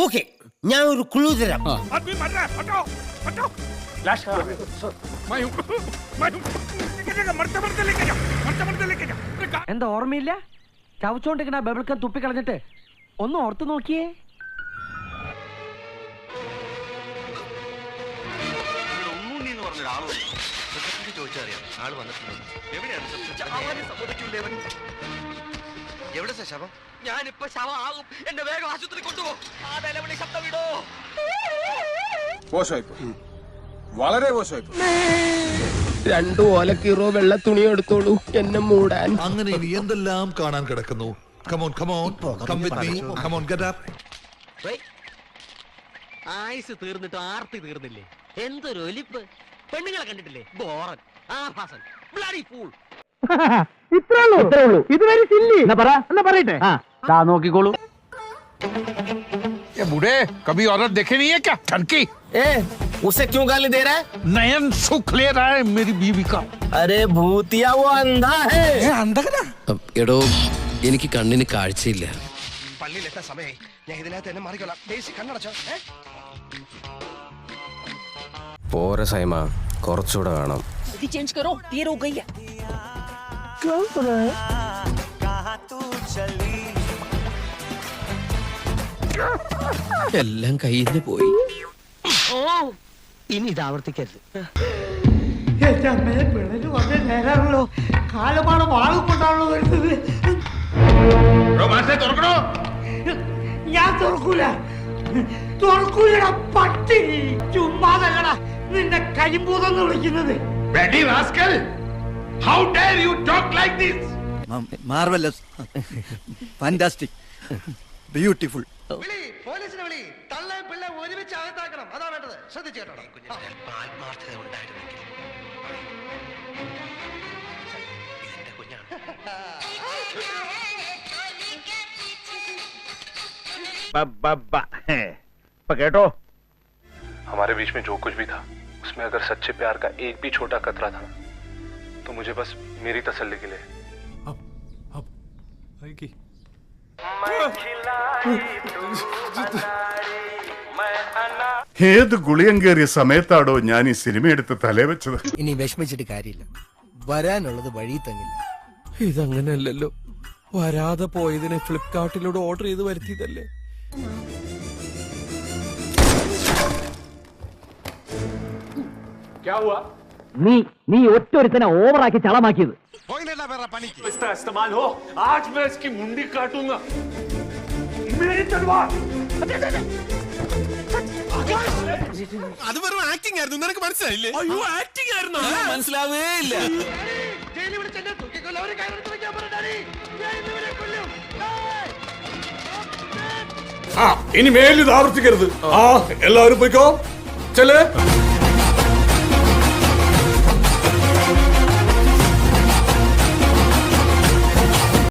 Okay, ഞാൻ ഒരു clue തരാം. എന്താ ഓർമ്മയില്ല? ചവച്ചോണ്ടിരിക്കണ ബബിൾക്കം തുപ്പിക്കളഞ്ഞിട്ട് ഒന്ന് ഓർത്തു നോക്കിയേ. ഞാനിപ്പോ ശവമാകും. എന്നെ വേഗം ആശുപത്രി കൊണ്ടുപോകും. ആ നിലവിളി ശബ്ദം വിടോ. വളരെ മോശമായി. 2 ഓലക്കീറോ വെള്ള തുണി എടുത്തോളൂ എന്നെ മൂടാൻ. അങ്ങനെ ഇനി എന്തെല്ലാം കാണാൻ കിടക്കുന്നു. ആയുസ് തീർന്നിട്ട് ആർത്തി തീർന്നില്ലേ? എന്തൊരു ഒലിപ്പ്. പെണ്ണുങ്ങളെ കണ്ടിട്ടില്ലേ? ബോറൻ, ആഭാസൻ, ബ്ലഡി ഫൂൾ. ഇത്രേ ഉള്ളൂ. ഇതുവരെ സില്ലി. എന്നാ പറയട്ടെ. നോക്കിക്കോളൂ. बूढ़े कभी औरत देखे नहीं है क्या? ठनकी उसे क्यों गाली दे रहा है? नयन सुख ले रहा है मेरी बीवी का. अरे भूतिया, वो अंधा है. എടോ എനിക്ക് കണ്ണിന് കാഴ്ചയില്ല. പള്ളിയിലെത്താൻ സമയമായി. ഞാൻ ഇതിനകത്ത് എന്നെ മാറിക്കൊള്ളാം. ബേസി കണ്ണടച്ചോ. പോരെ സൈമ, കുറച്ചുകൂടെ വേണം. चेंज करो, देर हो गई है. എല്ലാം കയ്യിൽ നിന്ന് പോയി. ഇനി ഇത് ആവർത്തിക്കരുത്. നേരാണല്ലോ, കാലമാണ് വാളും കൊണ്ടാണല്ലോ വരുന്നത്. ഞാൻ തുറക്കൂല പട്ടി. ചുമ്മാതല്ലടാ നിന്റെ കരിമ്പൂതെന്ന് വിളിക്കുന്നത്. How dare you talk like this? Marvelous, fantastic, beautiful. വിളി, പോലീസിനെ വിളി. തള്ളേ പിള്ളേ ഒരുമിച്ച് അകത്താക്കണം. അതാ വേണ്ടത്. ശ്രദ്ധിച്ചു കേട്ടോ. ആത്മാർത്ഥത ഉണ്ടായിരുന്നെങ്കിൽ ഇതിന്റെ കുഞ്ഞാണ്. केटो हमारे बीच में जो कुछ भी था उसमें अगर सच्चे प्यार का एक भी छोटा कतरा था तो मुझे बस मेरी तसल्ली के लिए ഏത് ഗുളിയം കയറിയ സമയത്താടോ ഞാൻ ഈ സിനിമ എടുത്ത് തലേ വെച്ചത്. ഇനി വിഷമിച്ചിട്ട് കാര്യമില്ല, വരാനുള്ളത് വഴി തങ്ങില്ല. ഇതങ്ങനെയല്ലല്ലോ, വരാതെ പോയതിനെ ഫ്ലിപ്കാർട്ടിലൂടെ ഓർഡർ ചെയ്ത് വരുത്തിയതല്ലേ. നീ ഒറ്റൊരുത്തനെ ഓവറാക്കി ചളമാക്കിയത്. അത് വെറും ആക്ടിംഗ് ആയിരുന്നു, നിനക്ക് മനസ്സിലായില്ലേ? അയ്യോ, ആക്ടിംഗ് ആയിരുന്നു, മനസ്സിലാവേ ഇല്ല. ഇനി മേലിത് ആവർത്തിക്കരുത്. എല്ലാവരും പോയിക്കോ. ചെല്ലേ.